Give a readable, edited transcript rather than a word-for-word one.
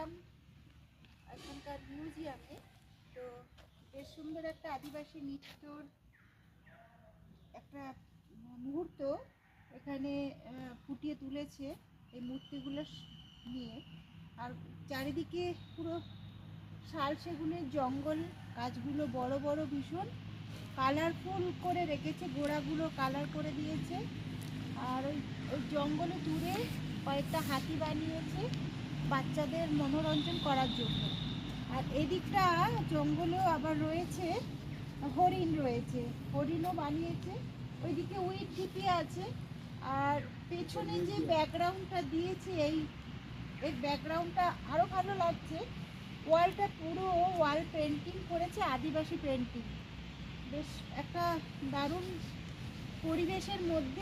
এলাম এখানকার মিউজিয়ামে। তো বেশ সুন্দর একটা আদিবাসী নৃত্যর একটা মুহূর্ত এখানে ফুটিয়ে তুলেছে এই মূর্তিগুলো নিয়ে। আর চারিদিকে পুরো শাল সেগুনের জঙ্গল, গাছগুলো বড় বড় ভীষণ কালারফুল করে রেখেছে, গোড়াগুলো কালার করে দিয়েছে। আর ওই ওই জঙ্গলে দূরে কয়েকটা হাতি বানিয়েছে বাচ্চাদের মনোরঞ্জন করার জন্য। আর এদিকটা জঙ্গলেও আবার রয়েছে হরিণ, রয়েছে হরিণও বানিয়েছে। ওইদিকে উইট টিপি আছে। আর পেছনে যে ব্যাকগ্রাউন্ডটা দিয়েছে এই ব্যাকগ্রাউন্ডটা আরও ভালো লাগছে। ওয়ালটা পুরো ওয়াল পেন্টিং করেছে, আদিবাসী পেন্টিং। বেশ একটা দারুণ পরিবেশের মধ্যে